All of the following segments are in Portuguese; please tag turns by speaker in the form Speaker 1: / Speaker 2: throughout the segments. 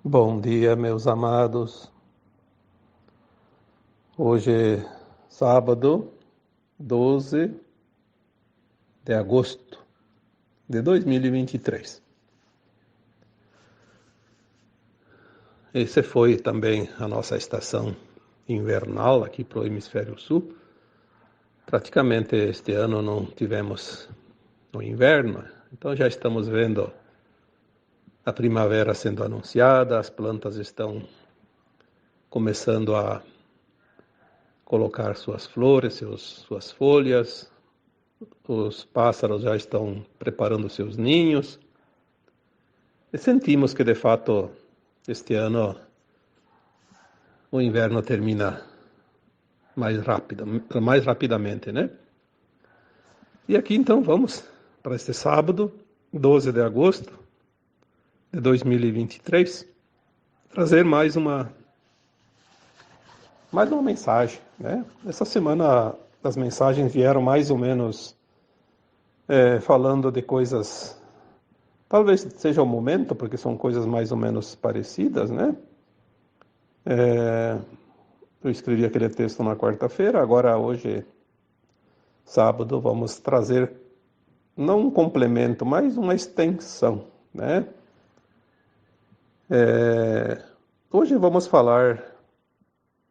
Speaker 1: Bom dia, meus amados. Hoje é sábado, 12 de agosto de 2023. Esse foi também a nossa estação invernal aqui para o Hemisfério Sul. Praticamente este ano não tivemos o inverno, então já estamos vendo a primavera sendo anunciada, as plantas estão começando a colocar suas flores, suas folhas, os pássaros já estão preparando seus ninhos. E sentimos que, de fato, este ano o inverno termina mais rapidamente, né? E aqui, então, vamos para este sábado, 12 de agosto de 2023, trazer mais uma mensagem, né? Essa semana as mensagens vieram mais ou menos falando de coisas. Talvez seja o momento, porque são coisas mais ou menos parecidas, né? Eu escrevi aquele texto na quarta-feira, agora hoje, sábado, vamos trazer não um complemento, mas uma extensão, né? Hoje vamos falar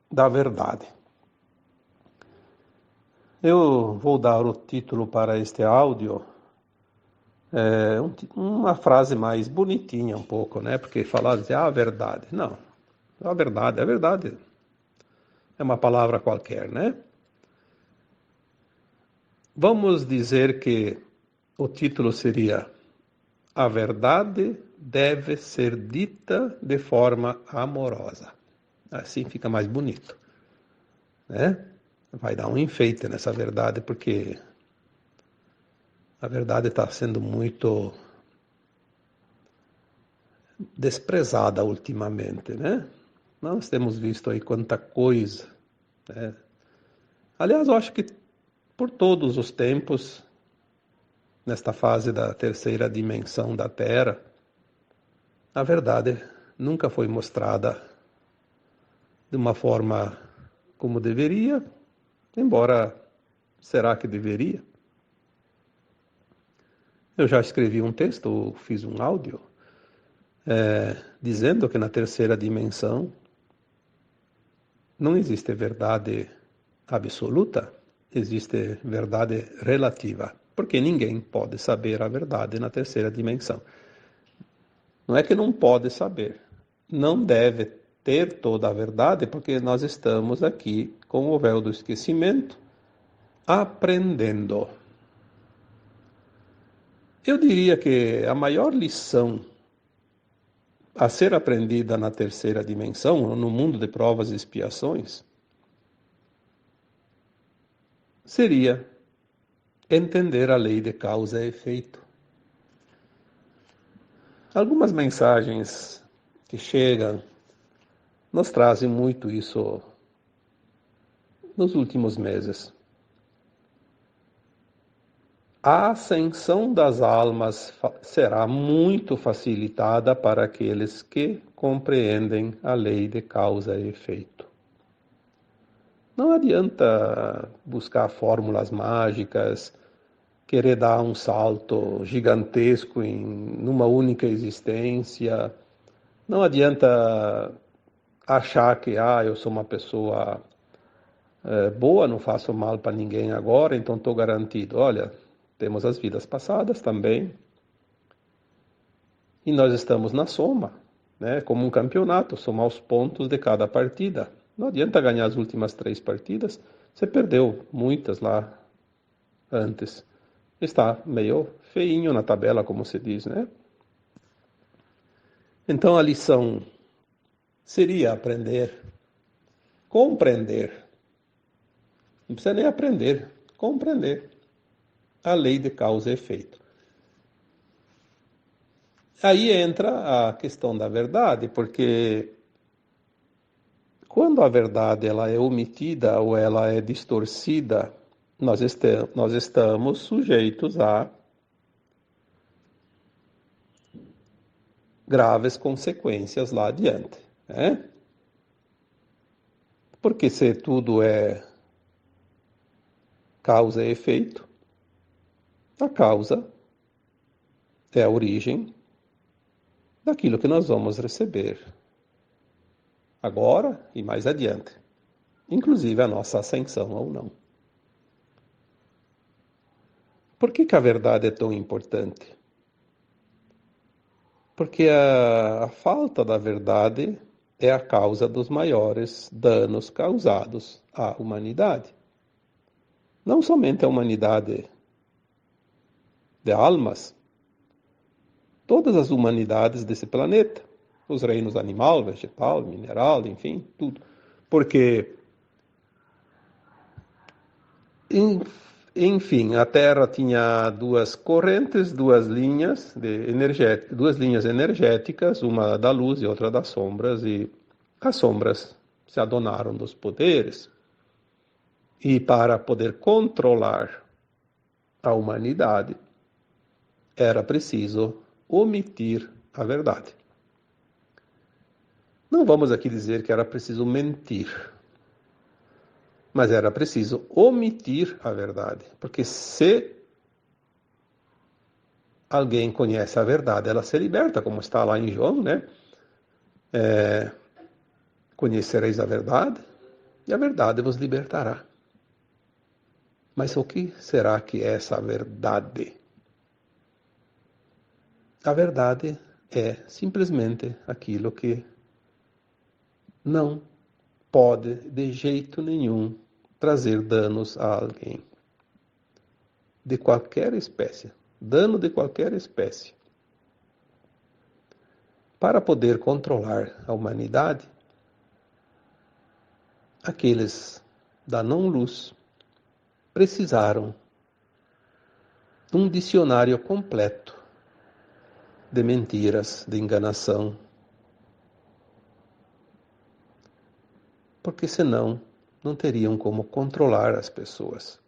Speaker 1: da verdade. Eu vou dar o título para este áudio, uma frase mais bonitinha um pouco, né? Porque falar de a verdade, não. A verdade é uma palavra qualquer, né? Vamos dizer que o título seria: a verdade deve ser dita de forma amorosa. Assim fica mais bonito, né? Vai dar um enfeite nessa verdade, porque a verdade está sendo muito desprezada ultimamente, né? Nós temos visto aí quanta coisa, né? Aliás, eu acho que por todos os tempos, nesta fase da terceira dimensão da Terra, a verdade nunca foi mostrada de uma forma como deveria, embora será que deveria? Eu já escrevi um texto, fiz um áudio, dizendo que na terceira dimensão não existe verdade absoluta, existe verdade relativa, porque ninguém pode saber a verdade na terceira dimensão. Não é que não pode saber, não deve ter toda a verdade, porque nós estamos aqui com o véu do esquecimento, aprendendo. Eu diria que a maior lição a ser aprendida na terceira dimensão, no mundo de provas e expiações, seria entender a lei de causa e efeito. Algumas mensagens que chegam nos trazem muito isso nos últimos meses. A ascensão das almas será muito facilitada para aqueles que compreendem a lei de causa e efeito. Não adianta buscar fórmulas mágicas, querer dar um salto gigantesco numa única existência. Não adianta achar que eu sou uma pessoa boa, não faço mal para ninguém agora, então estou garantido. Olha, temos as vidas passadas também. E nós estamos na soma, né? Como um campeonato, somar os pontos de cada partida. Não adianta ganhar as últimas 3 partidas, você perdeu muitas lá antes. Está meio feinho na tabela, como se diz, né? Então a lição seria aprender, compreender. Não precisa nem aprender, compreender a lei de causa e efeito. Aí entra a questão da verdade, porque quando a verdade ela é omitida ou ela é distorcida, nós estamos sujeitos a graves consequências lá adiante, né? Porque se tudo é causa e efeito, a causa é a origem daquilo que nós vamos receber agora e mais adiante, inclusive a nossa ascensão ou não. Por que a verdade é tão importante? Porque a falta da verdade é a causa dos maiores danos causados à humanidade. Não somente a humanidade de almas, todas as humanidades desse planeta, os reinos animal, vegetal, mineral, enfim, tudo. Porque, enfim, a Terra tinha duas correntes, duas linhas energéticas, uma da luz e outra das sombras, e as sombras se adonaram dos poderes. E para poder controlar a humanidade, era preciso omitir a verdade. Não vamos aqui dizer que era preciso mentir, mas era preciso omitir a verdade. Porque se alguém conhece a verdade, ela se liberta, como está lá em João, né? Conhecereis a verdade, e a verdade vos libertará. Mas o que será que é essa verdade? A verdade é simplesmente aquilo que não pode, de jeito nenhum, trazer danos a alguém. De qualquer espécie. Dano de qualquer espécie. Para poder controlar a humanidade, aqueles da não-luz precisaram de um dicionário completo de mentiras, de enganação, porque senão não teriam como controlar as pessoas.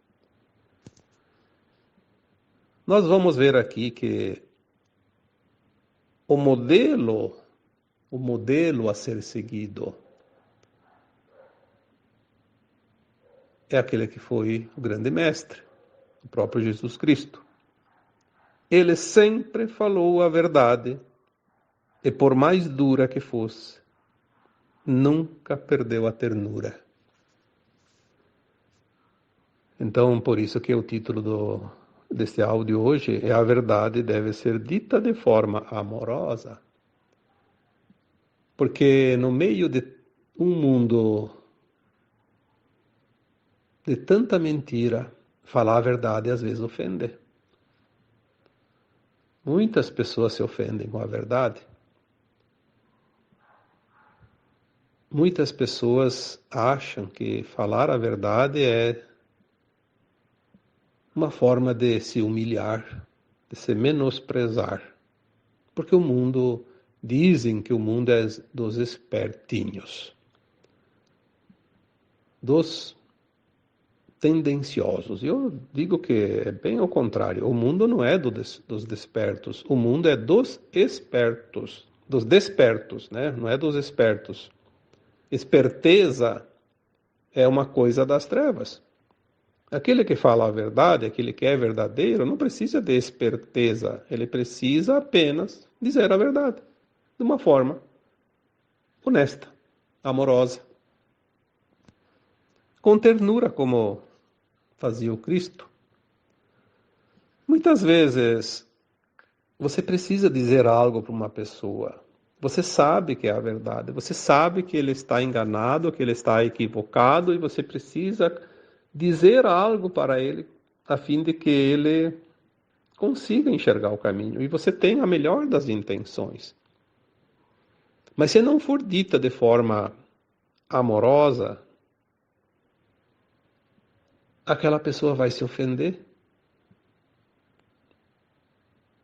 Speaker 1: Nós vamos ver aqui que o modelo a ser seguido é aquele que foi o grande mestre, o próprio Jesus Cristo. Ele sempre falou a verdade, e por mais dura que fosse, nunca perdeu a ternura. Então, por isso que o título deste áudio hoje é A Verdade Deve Ser Dita de Forma Amorosa. Porque no meio de um mundo de tanta mentira, falar a verdade às vezes ofende. Muitas pessoas se ofendem com a verdade. Muitas pessoas acham que falar a verdade é uma forma de se humilhar, de se menosprezar. Porque dizem que o mundo é dos espertinhos, dos tendenciosos. Eu digo que é bem ao contrário. O mundo não é dos despertos. O mundo é dos espertos. Dos despertos, né? Não é dos espertos. Esperteza é uma coisa das trevas. Aquele que fala a verdade, aquele que é verdadeiro, não precisa de esperteza. Ele precisa apenas dizer a verdade. De uma forma honesta, amorosa. Com ternura, como fazia o Cristo. Muitas vezes você precisa dizer algo para uma pessoa. Você sabe que é a verdade. Você sabe que ele está enganado, que ele está equivocado, e você precisa dizer algo para ele a fim de que ele consiga enxergar o caminho. E você tem a melhor das intenções. Mas se não for dita de forma amorosa, aquela pessoa vai se ofender.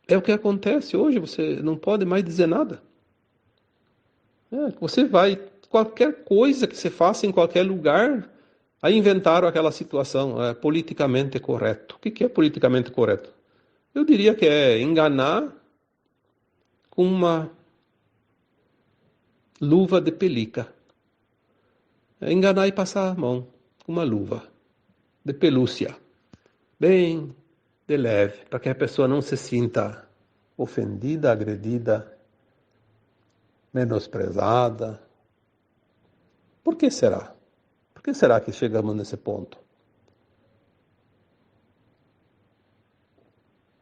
Speaker 1: É o que acontece hoje, você não pode mais dizer nada. Qualquer coisa que você faça em qualquer lugar, aí inventaram aquela situação, politicamente correto. O que é politicamente correto? Eu diria que é enganar com uma luva de pelica. É enganar e passar a mão com uma luva de pelúcia, bem de leve, para que a pessoa não se sinta ofendida, agredida, menosprezada. Por que será? Por que será que chegamos nesse ponto?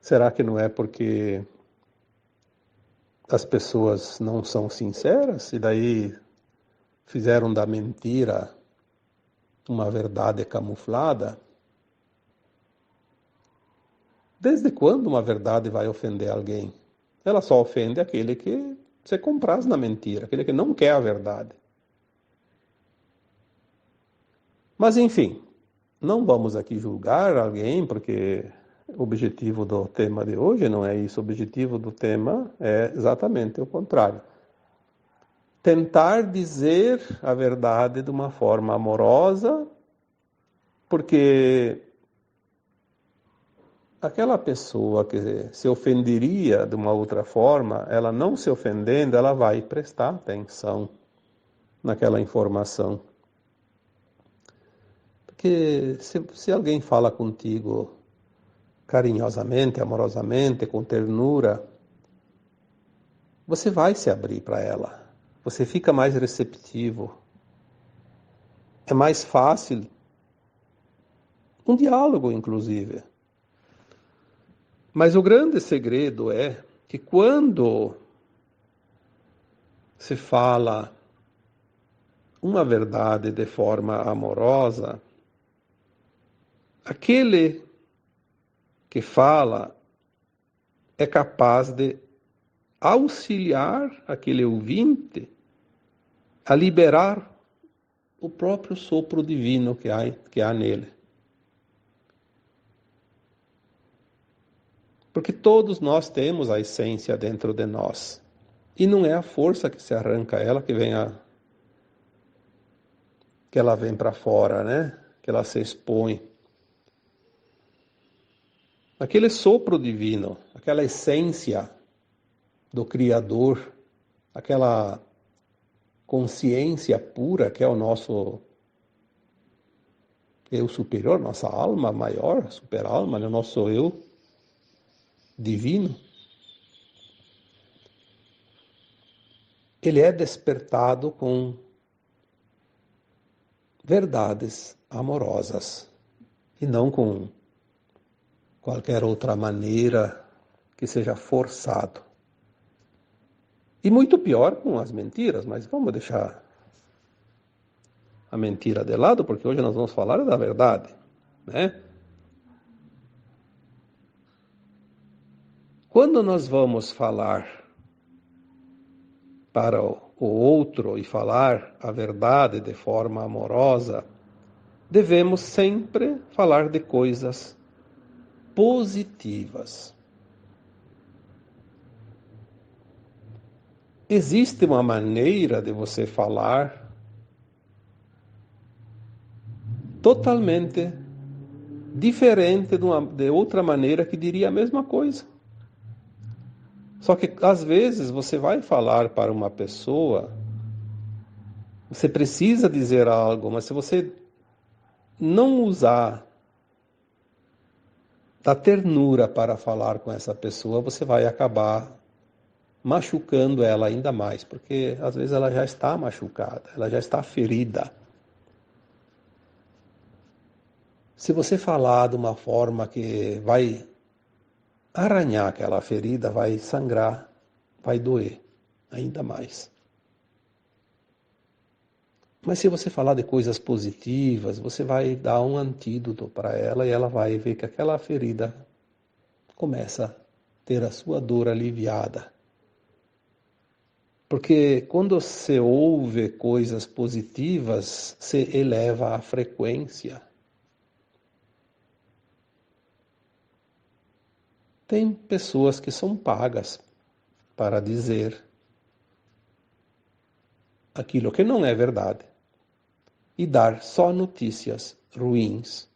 Speaker 1: Será que não é porque as pessoas não são sinceras e daí fizeram da mentira uma verdade camuflada? Desde quando uma verdade vai ofender alguém? Ela só ofende aquele que se compraz na mentira, aquele que não quer a verdade. Mas enfim, não vamos aqui julgar alguém, porque o objetivo do tema de hoje não é isso. O objetivo do tema é exatamente o contrário. Tentar dizer a verdade de uma forma amorosa, porque aquela pessoa que se ofenderia de uma outra forma, ela não se ofendendo, ela vai prestar atenção naquela informação. Porque se alguém fala contigo carinhosamente, amorosamente, com ternura, você vai se abrir para ela. Você fica mais receptivo. É mais fácil um diálogo, inclusive. Mas o grande segredo é que quando se fala uma verdade de forma amorosa, aquele que fala é capaz de auxiliar aquele ouvinte a liberar o próprio sopro divino que há nele. Porque todos nós temos a essência dentro de nós. E não é a força que se arranca ela que ela vem para fora, né? Que ela se expõe. Aquele sopro divino, aquela essência do Criador, aquela consciência pura que é o nosso eu superior, nossa alma maior, super-alma, né? O nosso eu divino, ele é despertado com verdades amorosas e não com qualquer outra maneira que seja forçado. E muito pior com as mentiras, mas vamos deixar a mentira de lado, porque hoje nós vamos falar da verdade, né? Quando nós vamos falar para o outro e falar a verdade de forma amorosa, devemos sempre falar de coisas positivas. Existe uma maneira de você falar totalmente diferente de outra maneira que diria a mesma coisa. Só que às vezes você vai falar para uma pessoa, você precisa dizer algo, mas se você não usar da ternura para falar com essa pessoa, você vai acabar machucando ela ainda mais, porque às vezes ela já está machucada, ela já está ferida. Se você falar de uma forma que vai arranhar aquela ferida, vai sangrar, vai doer ainda mais. Mas se você falar de coisas positivas, você vai dar um antídoto para ela e ela vai ver que aquela ferida começa a ter a sua dor aliviada. Porque quando você ouve coisas positivas, se eleva a frequência. Tem pessoas que são pagas para dizer aquilo que não é verdade e dar só notícias ruins,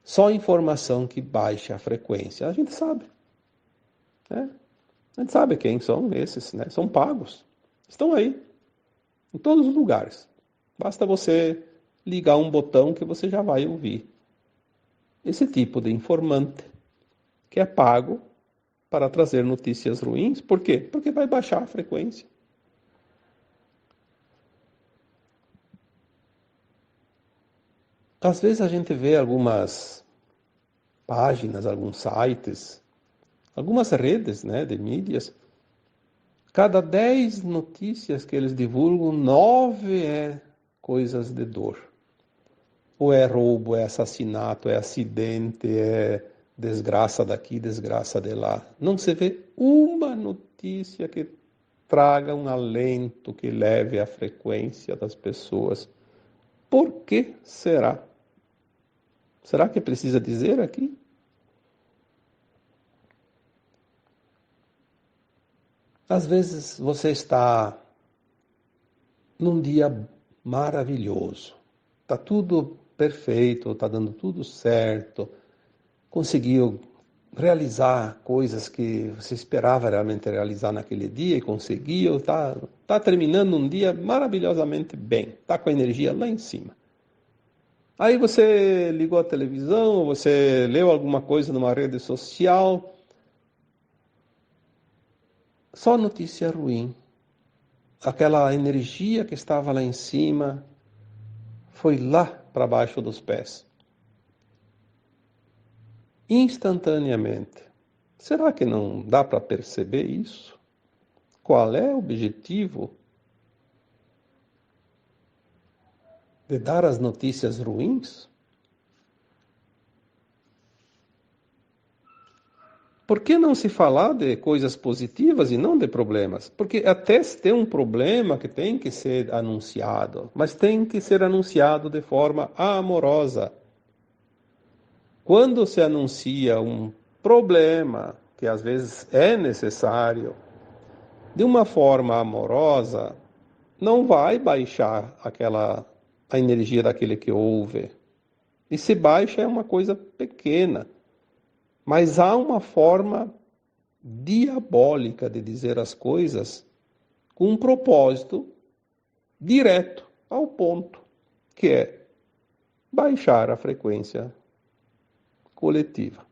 Speaker 1: só informação que baixa a frequência. A gente sabe, né? A gente sabe quem são esses, né? São pagos, estão aí. em todos os lugares. Basta você ligar um botão que você já vai ouvir esse tipo de informante que é pago para trazer notícias ruins. Por quê? Porque vai baixar a frequência. Às vezes a gente vê algumas páginas, alguns sites, algumas redes, né, de mídias. Cada 10 notícias que eles divulgam, 9 é coisas de dor. Ou é roubo, é assassinato, é acidente, é desgraça daqui, desgraça de lá. Não se vê uma notícia que traga um alento, que leve a frequência das pessoas. Por que será? Será que precisa dizer aqui? Às vezes você está num dia maravilhoso, está tudo perfeito, está dando tudo certo, conseguiu realizar coisas que você esperava realmente realizar naquele dia e conseguiu, tá terminando um dia maravilhosamente bem, está com a energia lá em cima. Aí você ligou a televisão, você leu alguma coisa numa rede social, só notícia ruim. Aquela energia que estava lá em cima foi lá para baixo dos pés. Instantaneamente. Será que não dá para perceber isso? Qual é o objetivo de dar as notícias ruins? Por que não se falar de coisas positivas e não de problemas? Porque até se tem um problema que tem que ser anunciado, mas tem que ser anunciado de forma amorosa. Quando se anuncia um problema, que às vezes é necessário, de uma forma amorosa, não vai baixar a energia daquele que ouve. E se baixa é uma coisa pequena. Mas há uma forma diabólica de dizer as coisas com um propósito direto ao ponto, que é baixar a frequência coletiva.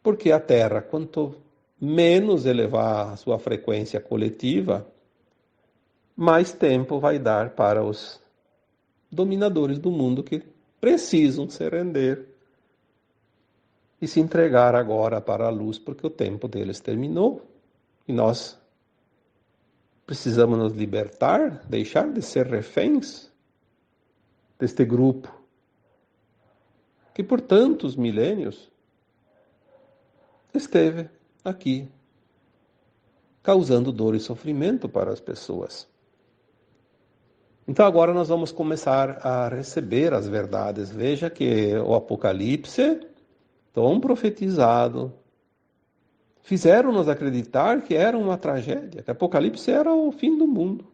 Speaker 1: Porque a Terra, quanto menos elevar a sua frequência coletiva, mais tempo vai dar para os dominadores do mundo que precisam se render e se entregar agora para a luz, porque o tempo deles terminou. E nós precisamos nos libertar, deixar de ser reféns deste grupo que por tantos milênios esteve aqui, causando dor e sofrimento para as pessoas. Então agora nós vamos começar a receber as verdades. Veja que o Apocalipse, tão profetizado, fizeram-nos acreditar que era uma tragédia, que Apocalipse era o fim do mundo.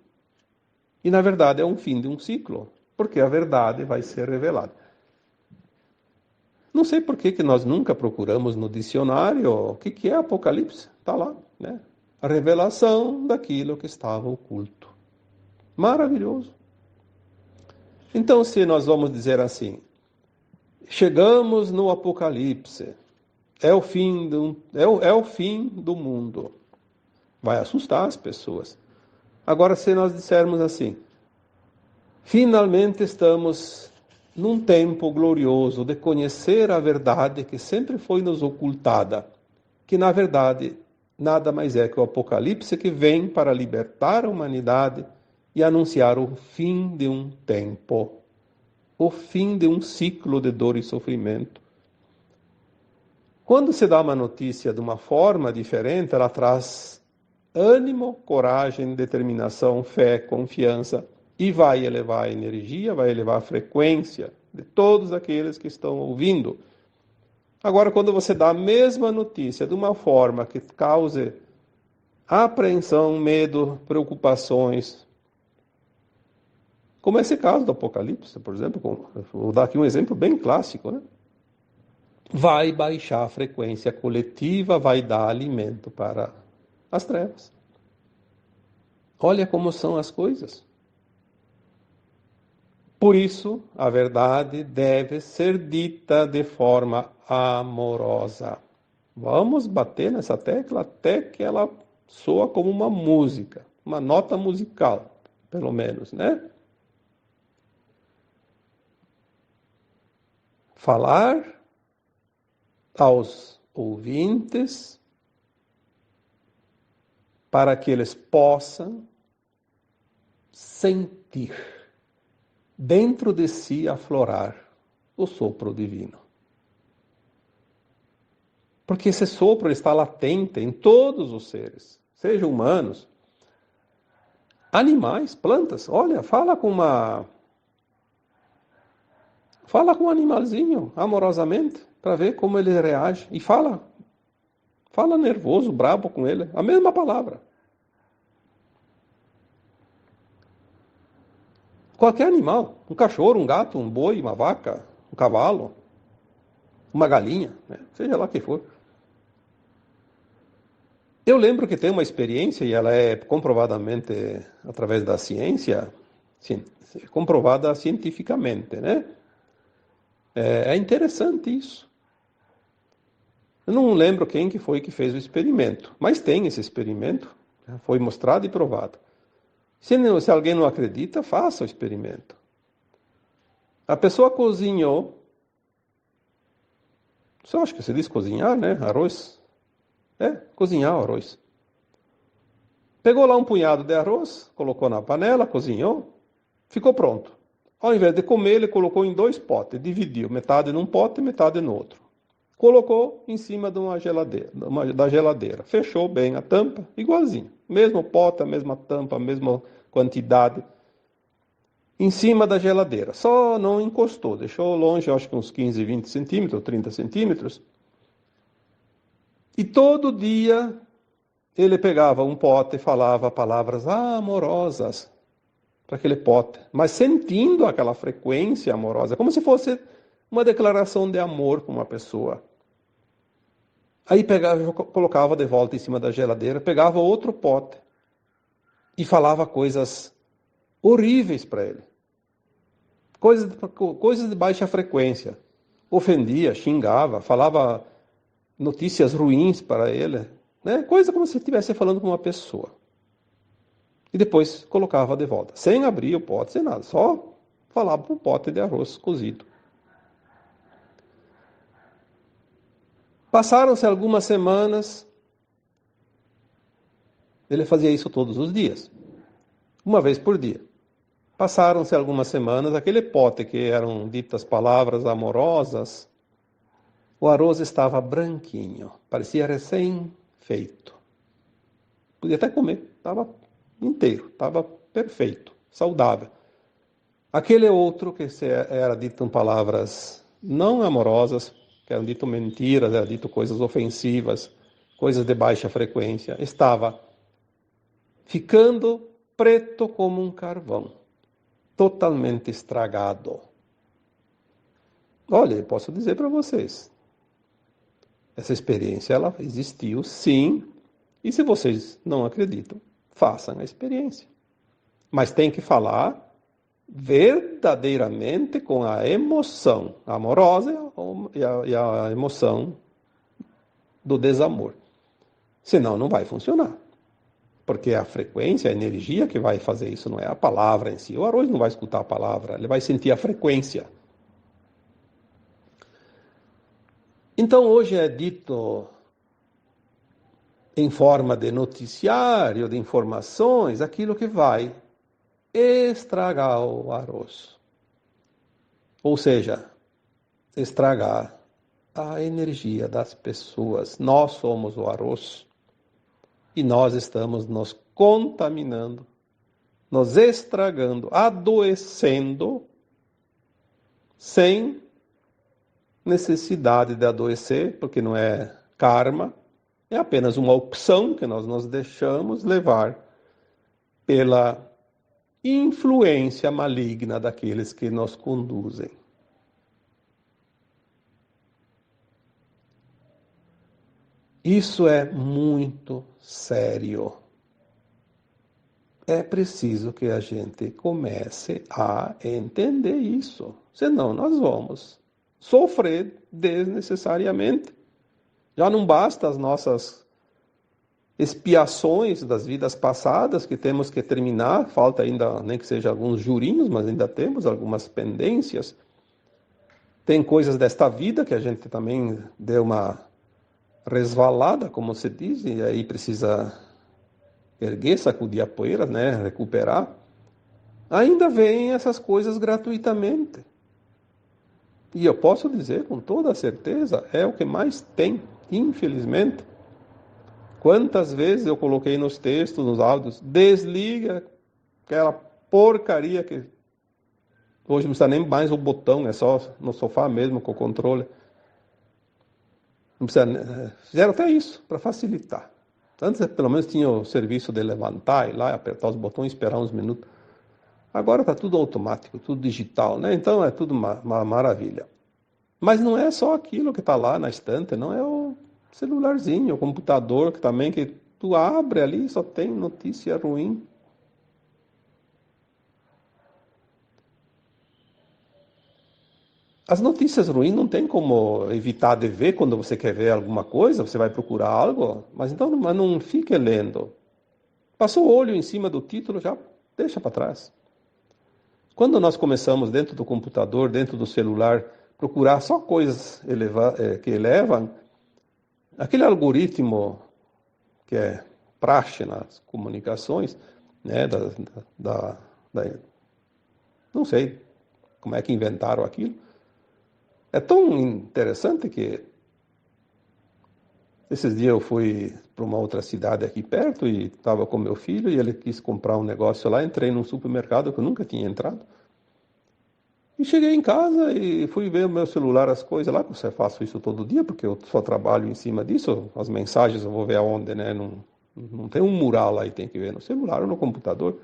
Speaker 1: E na verdade é um fim de um ciclo, porque a verdade vai ser revelada. Não sei por que nós nunca procuramos no dicionário o que é Apocalipse. Está lá, né? A revelação daquilo que estava oculto. Maravilhoso. Então, se nós vamos dizer assim, chegamos no Apocalipse, é o fim o fim do mundo. Vai assustar as pessoas. Agora, se nós dissermos assim, finalmente estamos num tempo glorioso de conhecer a verdade que sempre foi nos ocultada, que na verdade nada mais é que o Apocalipse que vem para libertar a humanidade e anunciar o fim de um tempo, o fim de um ciclo de dor e sofrimento. Quando se dá uma notícia de uma forma diferente, ela traz ânimo, coragem, determinação, fé, confiança e vai elevar a energia, vai elevar a frequência de todos aqueles que estão ouvindo. Agora, quando você dá a mesma notícia de uma forma que cause apreensão, medo, preocupações, como esse caso do Apocalipse, por exemplo, vou dar aqui um exemplo bem clássico, né? Vai baixar a frequência coletiva, vai dar alimento para as trevas. Olha como são as coisas. Por isso, a verdade deve ser dita de forma amorosa. Vamos bater nessa tecla até que ela soa como uma música, uma nota musical, pelo menos, né? Falar aos ouvintes para que eles possam sentir dentro de si aflorar o sopro divino. Porque esse sopro está latente em todos os seres, sejam humanos, animais, plantas. Olha, fala com um animalzinho amorosamente para ver como ele reage e fala nervoso, brabo com ele, a mesma palavra. Qualquer animal, um cachorro, um gato, um boi, uma vaca, um cavalo, uma galinha, né? Seja lá o que for. Eu lembro que tem uma experiência, e ela é comprovadamente, através da ciência, comprovada cientificamente, né? É interessante isso. Eu não lembro quem que foi que fez o experimento, mas tem esse experimento, foi mostrado e provado. Se alguém não acredita, faça o experimento. A pessoa cozinhou, só acho que se diz cozinhar, né? Arroz. Cozinhar o arroz. Pegou lá um punhado de arroz, colocou na panela, cozinhou, ficou pronto. Ao invés de comer, ele colocou em 2 potes, dividiu, metade num pote e metade no outro. Colocou em cima de uma geladeira, da geladeira. Fechou bem a tampa, igualzinho. Mesmo pote, a mesma tampa, a mesma quantidade. Em cima da geladeira. Só não encostou, deixou longe, acho que uns 15, 20 centímetros, 30 centímetros. E todo dia ele pegava um pote e falava palavras amorosas para aquele pote, mas sentindo aquela frequência amorosa, como se fosse uma declaração de amor para uma pessoa. Aí pegava, colocava de volta em cima da geladeira, pegava outro pote e falava coisas horríveis para ele. Coisas de baixa frequência. Ofendia, xingava, falava notícias ruins para ele, né? Coisa como se estivesse falando com uma pessoa. E depois colocava de volta, sem abrir o pote, sem nada, só falava para o pote de arroz cozido. Passaram-se algumas semanas, ele fazia isso todos os dias, uma vez por dia. Passaram-se algumas semanas, aquele pote que eram ditas palavras amorosas, o arroz estava branquinho, parecia recém-feito. Podia até comer, estava inteiro, estava perfeito, saudável. Aquele outro que era dito em palavras não amorosas, que eram dito mentiras, eram dito coisas ofensivas, coisas de baixa frequência, estava ficando preto como um carvão, totalmente estragado. Olha, eu posso dizer para vocês, essa experiência ela existiu sim, e se vocês não acreditam, façam a experiência. Mas tem que falar verdadeiramente com a emoção amorosa e a emoção do desamor. Senão não vai funcionar. Porque a frequência, a energia que vai fazer isso não é a palavra em si. O arroz não vai escutar a palavra, ele vai sentir a frequência. Então hoje é dito em forma de noticiário, de informações, aquilo que vai estragar o arroz. Ou seja, estragar a energia das pessoas. Nós somos o arroz e nós estamos nos contaminando, nos estragando, adoecendo, sem necessidade de adoecer, porque não é karma, é apenas uma opção que nós nos deixamos levar pela influência maligna daqueles que nos conduzem. Isso é muito sério. é preciso que a gente comece a entender isso. Senão nós vamos sofrer desnecessariamente. Já não basta as nossas expiações das vidas passadas que temos que terminar, falta ainda, nem que seja alguns jurinhos, mas ainda temos algumas pendências. Tem coisas desta vida que a gente também deu uma resvalada, como se diz, e aí precisa erguer, sacudir a poeira, né, recuperar. Ainda vêm essas coisas gratuitamente. E eu posso dizer com toda certeza, é o que mais tem, infelizmente. Quantas vezes eu coloquei nos textos, nos áudios, desliga aquela porcaria que hoje não precisa nem mais o botão, é só no sofá mesmo com o controle. Não precisa, fizeram até isso, para facilitar. Antes, pelo menos, tinha o serviço de levantar e lá apertar os botões e esperar uns minutos. Agora está tudo automático, tudo digital, né? Então é tudo uma maravilha. Mas não é só aquilo que está lá na estante, não é o celularzinho, o computador que também que tu abre ali só tem notícia ruim. As notícias ruins não tem como evitar de ver quando você quer ver alguma coisa, você vai procurar algo, mas então não fique lendo. Passou o olho em cima do título, já deixa para trás. Quando nós começamos dentro do computador, dentro do celular, procurar só coisas que elevam, aquele algoritmo que é praxe nas comunicações, né, não sei como é que inventaram aquilo, é tão interessante que esses dias eu fui para uma outra cidade aqui perto e estava com meu filho e ele quis comprar um negócio lá, entrei num supermercado que eu nunca tinha entrado. E cheguei em casa e fui ver o meu celular, as coisas lá, porque eu faço isso todo dia, porque eu só trabalho em cima disso, as mensagens eu vou ver aonde, né? Não tem um mural lá e tem que ver no celular ou no computador.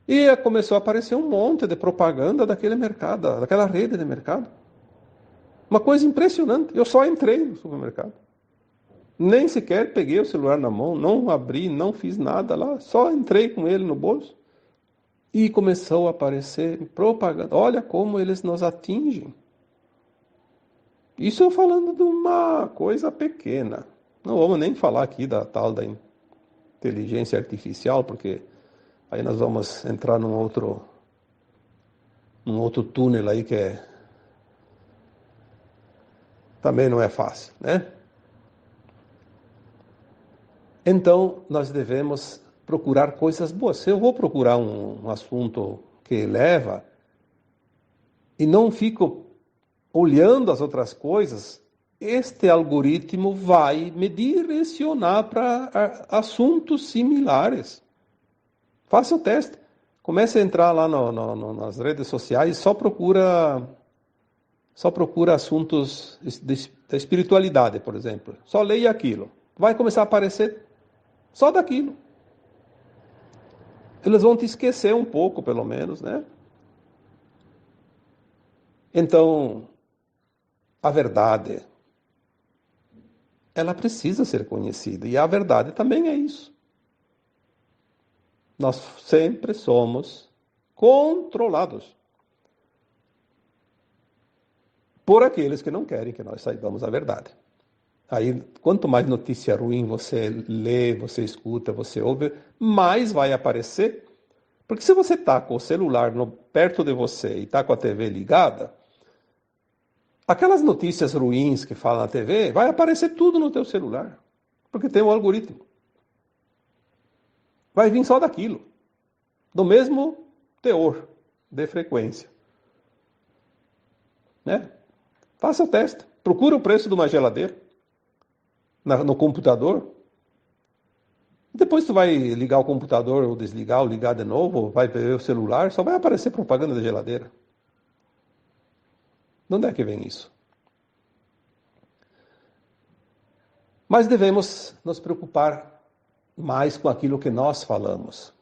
Speaker 1: E começou a aparecer um monte de propaganda daquele mercado, daquela rede de mercado. Uma coisa impressionante, eu só entrei no supermercado. Nem sequer peguei o celular na mão, não abri, não fiz nada lá, só entrei com ele no bolso. E começou a aparecer propaganda. Olha como eles nos atingem. Isso eu falando de uma coisa pequena. Não vamos nem falar aqui da tal da inteligência artificial, porque aí nós vamos entrar num outro túnel aí que também não é fácil, né? Então, nós devemos procurar coisas boas. Se eu vou procurar um assunto que eleva e não fico olhando as outras coisas, este algoritmo vai me direcionar para assuntos similares. Faça o teste. Comece a entrar lá nas redes sociais e só procura assuntos da espiritualidade, por exemplo. Só leia aquilo. Vai começar a aparecer só daquilo. Eles vão te esquecer um pouco, pelo menos, né? Então, a verdade, ela precisa ser conhecida. E a verdade também é isso. Nós sempre somos controlados por aqueles que não querem que nós saibamos a verdade. Aí, quanto mais notícia ruim você lê, você escuta, você ouve, mais vai aparecer. Porque se você está com o celular perto de você e está com a TV ligada, aquelas notícias ruins que falam na TV, vai aparecer tudo no teu celular. Porque tem um algoritmo. Vai vir só daquilo. Do mesmo teor de frequência. Né? Faça o teste. Procura o preço de uma geladeira no computador. Depois tu vai ligar o computador ou desligar ou ligar de novo, vai ver o celular, só vai aparecer propaganda da geladeira. De onde é que vem isso? Mas devemos nos preocupar mais com aquilo que nós falamos.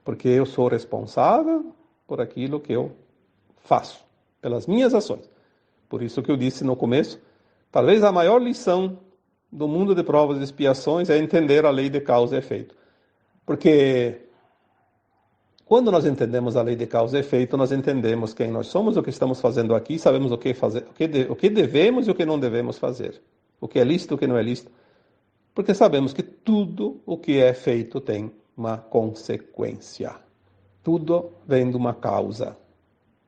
Speaker 1: Porque eu sou responsável por aquilo que eu faço, pelas minhas ações. Por isso que eu disse no começo, talvez a maior lição do mundo de provas e expiações é entender a lei de causa e efeito. Porque quando nós entendemos a lei de causa e efeito, nós entendemos quem nós somos, o que estamos fazendo aqui, sabemos o que fazer, o que devemos e o que não devemos fazer. O que é lícito e o que não é lícito. Porque sabemos que tudo o que é feito tem uma consequência. Tudo vem de uma causa.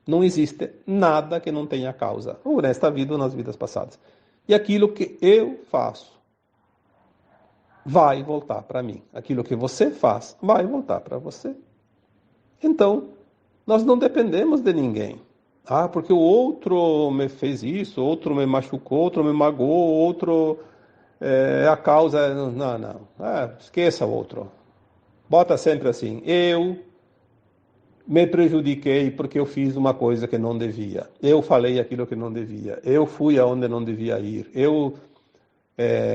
Speaker 1: Não existe nada que não tenha causa, ou nesta vida ou nas vidas passadas. E aquilo que eu faço vai voltar para mim. Aquilo que você faz vai voltar para você. Então, nós não dependemos de ninguém. Ah, porque o outro me fez isso, outro me machucou, outro me magoou, outro é a causa. Não. Esqueça o outro. Bota sempre assim, eu me prejudiquei porque eu fiz uma coisa que não devia. Eu falei aquilo que não devia. Eu fui aonde não devia ir. Eu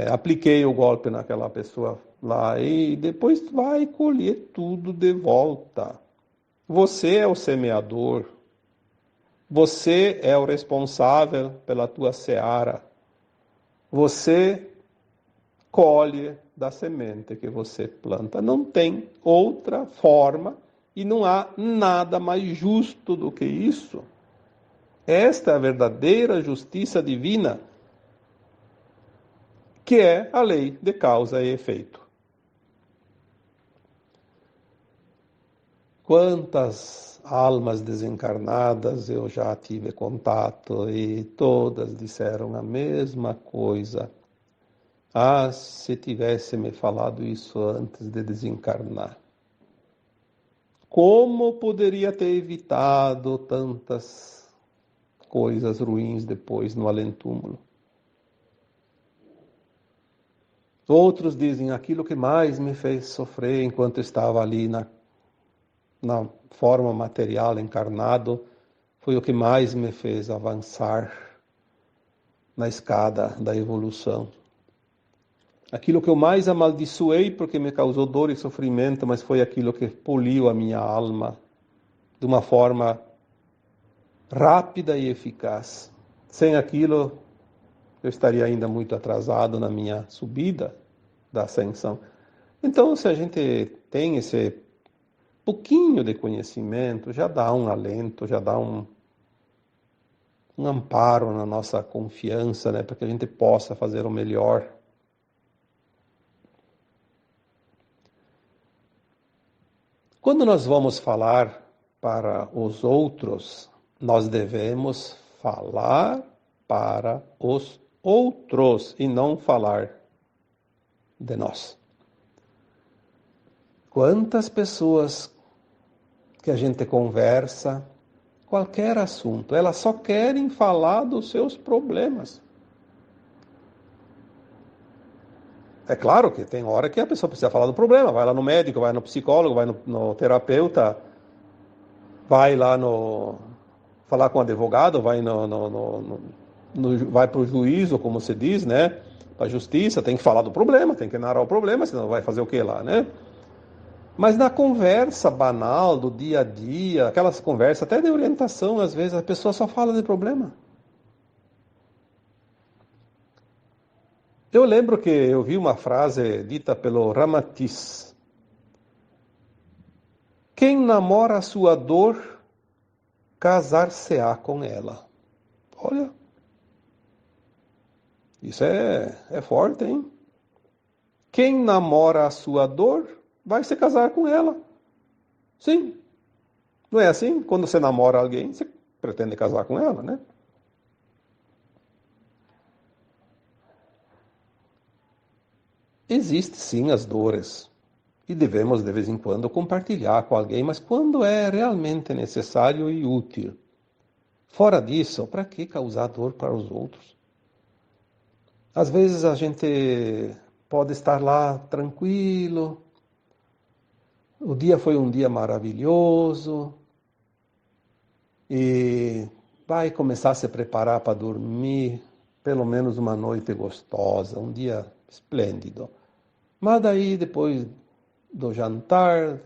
Speaker 1: apliquei o golpe naquela pessoa lá e depois vai colher tudo de volta. Você é o semeador. Você é o responsável pela tua seara. Você colhe da semente que você planta. Não tem outra forma e não há nada mais justo do que isso. Esta é a verdadeira justiça divina, que é a lei de causa e efeito. Quantas almas desencarnadas eu já tive contato e todas disseram a mesma coisa. Ah, se tivesse me falado isso antes de desencarnar. Como poderia ter evitado tantas coisas ruins depois no além-túmulo? Outros dizem, aquilo que mais me fez sofrer enquanto estava ali na forma material, encarnado, foi o que mais me fez avançar na escada da evolução. Aquilo que eu mais amaldiçoei porque me causou dor e sofrimento, mas foi aquilo que poliu a minha alma de uma forma rápida e eficaz. Sem aquilo, eu estaria ainda muito atrasado na minha subida da ascensão. Então, se a gente tem esse pouquinho de conhecimento, já dá um alento, já dá um amparo na nossa confiança, né, para que a gente possa fazer o melhor. Quando nós vamos falar para os outros, nós devemos falar para os outros e não falar de nós. Quantas pessoas que a gente conversa, qualquer assunto, elas só querem falar dos seus problemas. É claro que tem hora que a pessoa precisa falar do problema, vai lá no médico, vai no psicólogo, vai no terapeuta, vai lá falar com o advogado, vai vai para o juízo, como se diz, né? Para a justiça, tem que falar do problema, tem que narrar o problema, senão vai fazer o que lá, né? Mas na conversa banal do dia a dia, aquelas conversas até de orientação, às vezes a pessoa só fala de problema. Eu lembro que eu vi uma frase dita pelo Ramatiz. Quem namora a sua dor, casar-se-á com ela. Olha, isso é forte, hein? Quem namora a sua dor, vai se casar com ela. Sim. Não é assim? Quando você namora alguém, você pretende casar com ela, né? Existem sim as dores. E devemos, de vez em quando, compartilhar com alguém, mas quando é realmente necessário e útil. Fora disso, para que causar dor para os outros? Às vezes a gente pode estar lá tranquilo, o dia foi um dia maravilhoso e vai começar a se preparar para dormir, pelo menos uma noite gostosa, um dia esplêndido. Mas daí, depois do jantar,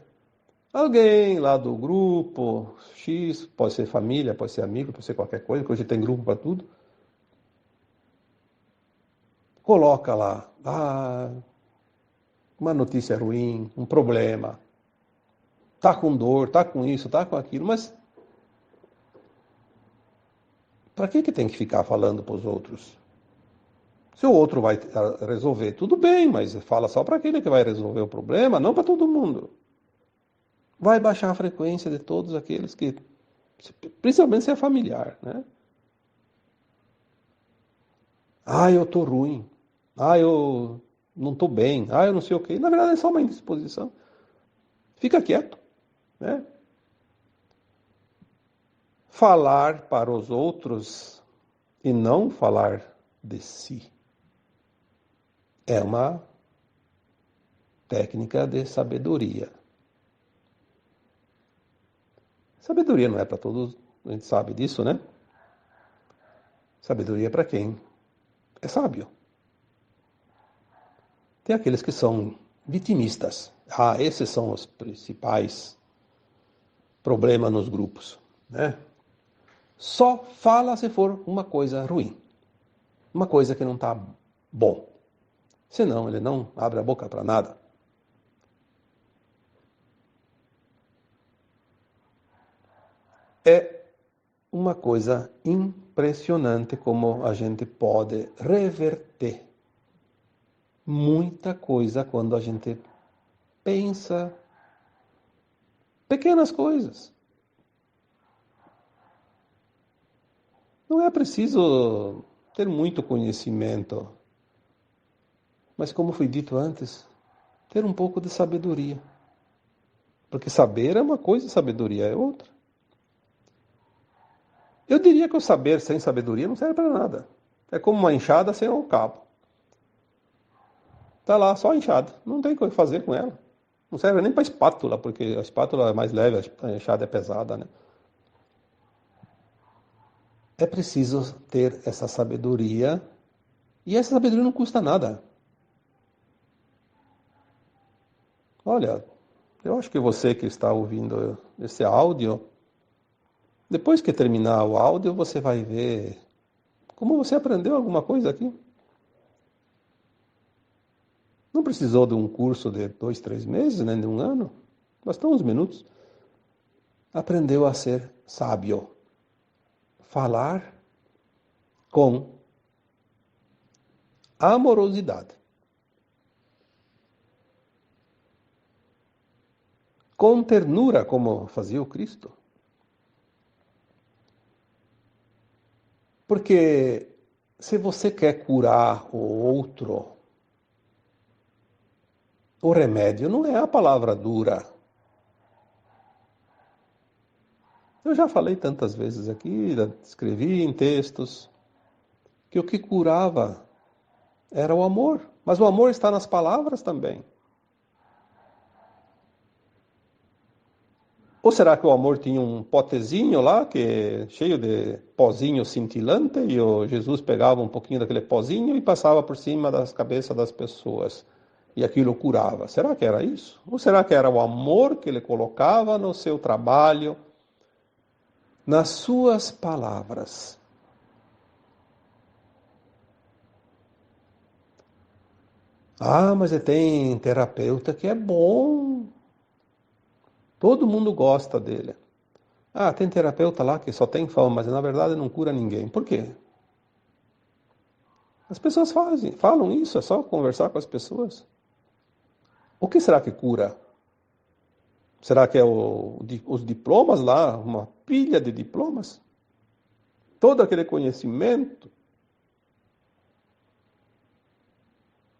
Speaker 1: alguém lá do grupo X, pode ser família, pode ser amigo, pode ser qualquer coisa, porque hoje tem grupo para tudo, coloca lá, uma notícia ruim, um problema, tá com dor, tá com isso, tá com aquilo, mas para que tem que ficar falando para os outros? Se o outro vai resolver, tudo bem, mas fala só para aquele que vai resolver o problema, não para todo mundo. Vai baixar a frequência de todos aqueles que, principalmente se é familiar, né? Ah, eu tô ruim. Ah, eu não tô bem. Ah, eu não sei o quê. Na verdade é só uma indisposição. Fica quieto, né? Falar para os outros e não falar de si é uma técnica de sabedoria. Sabedoria não é para todos, a gente sabe disso, né? Sabedoria é para quem é sábio. Tem aqueles que são vitimistas. Ah, esses são os principais problemas nos grupos, né? Só fala se for uma coisa ruim, uma coisa que não está bom. Senão ele não abre a boca para nada. É uma coisa impressionante como a gente pode reverter muita coisa quando a gente pensa pequenas coisas. Não é preciso ter muito conhecimento, mas como foi dito antes, ter um pouco de sabedoria. Porque saber é uma coisa e sabedoria é outra. Eu diria que o saber sem sabedoria não serve para nada. É como uma enxada sem o cabo. Tá lá, só a enxada. Não tem o que fazer com ela. Não serve nem para espátula, porque a espátula é mais leve, a enxada é pesada, né? É preciso ter essa sabedoria. E essa sabedoria não custa nada. Olha, eu acho que você que está ouvindo esse áudio, depois que terminar o áudio, você vai ver como você aprendeu alguma coisa aqui. Não precisou de um curso de 2, 3 meses, nem de um ano. Bastou uns minutos. Aprendeu a ser sábio. Falar com amorosidade. Com ternura, como fazia o Cristo. Porque se você quer curar o outro, o remédio não é a palavra dura. Eu já falei tantas vezes aqui, escrevi em textos, que o que curava era o amor. Mas o amor está nas palavras também. Ou será que o amor tinha um potezinho lá, que cheio de pozinho cintilante, e o Jesus pegava um pouquinho daquele pozinho e passava por cima das cabeças das pessoas, e aquilo curava? Será que era isso? Ou será que era o amor que ele colocava no seu trabalho, nas suas palavras? Ah, mas tem terapeuta que é bom. Todo mundo gosta dele. Ah, tem terapeuta lá que só tem fama, mas na verdade não cura ninguém. Por quê? As pessoas falam isso, é só conversar com as pessoas. O que será que cura? Será que é os diplomas lá, uma pilha de diplomas? Todo aquele conhecimento?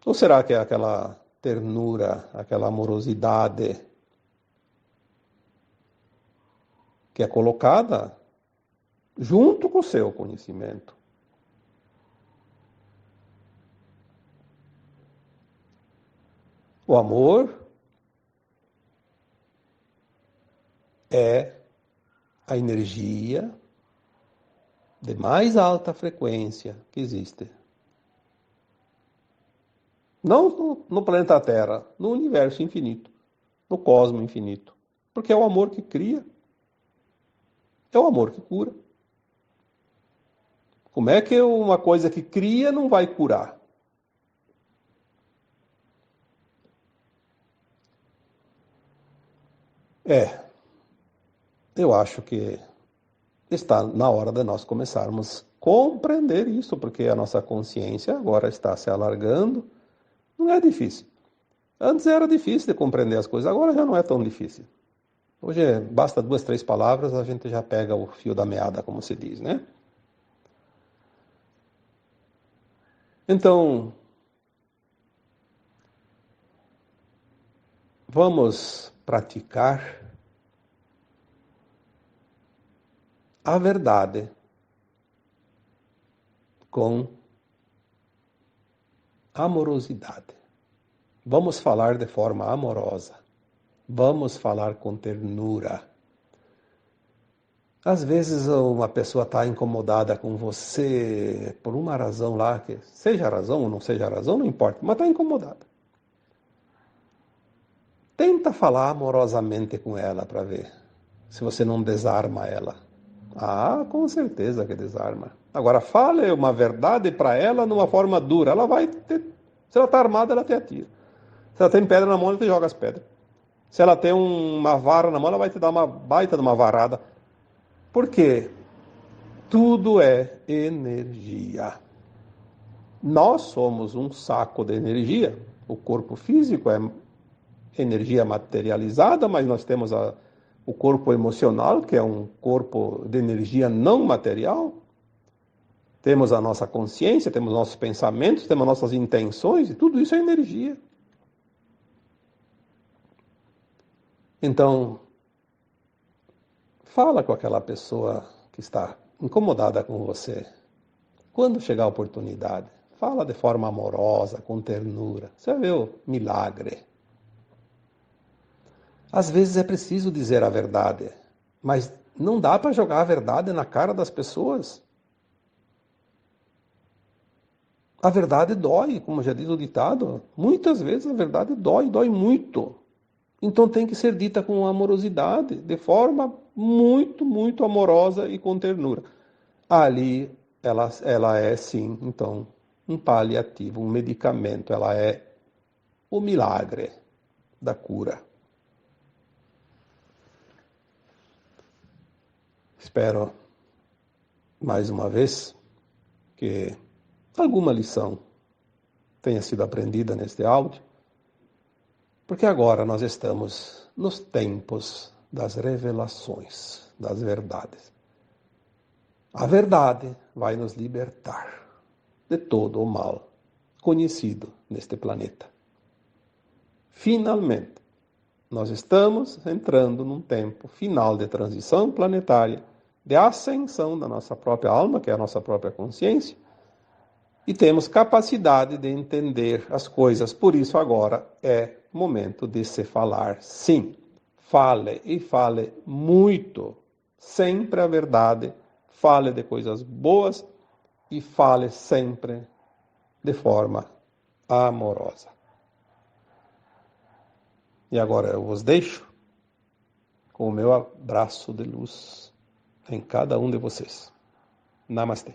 Speaker 1: Ou será que é aquela ternura, aquela amorosidade que é colocada junto com o seu conhecimento? O amor é a energia de mais alta frequência que existe. Não no planeta Terra, no universo infinito, no cosmos infinito. Porque é o amor que cria, é o amor que cura. Como é que uma coisa que cria não vai curar? Eu acho que está na hora de nós começarmos a compreender isso, porque a nossa consciência agora está se alargando. Não é difícil. Antes era difícil de compreender as coisas, agora já não é tão difícil. Hoje basta 2, 3 palavras, a gente já pega o fio da meada, como se diz, né? Então, vamos praticar a verdade com amorosidade. Vamos falar de forma amorosa. Vamos falar com ternura. Às vezes uma pessoa está incomodada com você por uma razão lá, que seja razão ou não seja razão, não importa, mas está incomodada. Tenta falar amorosamente com ela para ver se você não desarma ela. Ah, com certeza que desarma. Agora, fale uma verdade para ela numa forma dura. Ela vai ter... Se ela está armada, ela te atira. Se ela tem pedra na mão, ela te joga as pedras. Se ela tem uma vara na mão, ela vai te dar uma baita de uma varada. Por quê? Tudo é energia. Nós somos um saco de energia. O corpo físico é energia materializada, mas nós temos o corpo emocional, que é um corpo de energia não material. Temos a nossa consciência, temos nossos pensamentos, temos nossas intenções, e tudo isso é energia. Então, fala com aquela pessoa que está incomodada com você. Quando chegar a oportunidade, fala de forma amorosa, com ternura. Você vai ver o milagre. Às vezes é preciso dizer a verdade, mas não dá para jogar a verdade na cara das pessoas. A verdade dói, como já diz o ditado. Muitas vezes a verdade dói muito. Então tem que ser dita com amorosidade, de forma muito, muito amorosa e com ternura. Ali ela é sim, então, um paliativo, um medicamento. Ela é o milagre da cura. Espero, mais uma vez, que alguma lição tenha sido aprendida neste áudio, porque agora nós estamos nos tempos das revelações, das verdades. A verdade vai nos libertar de todo o mal conhecido neste planeta. Finalmente, nós estamos entrando num tempo final de transição planetária, de ascensão da nossa própria alma, que é a nossa própria consciência, e temos capacidade de entender as coisas. Por isso agora é momento de se falar sim. Fale e fale muito, sempre a verdade, fale de coisas boas e fale sempre de forma amorosa. E agora eu vos deixo com o meu abraço de luz em cada um de vocês. Namastê.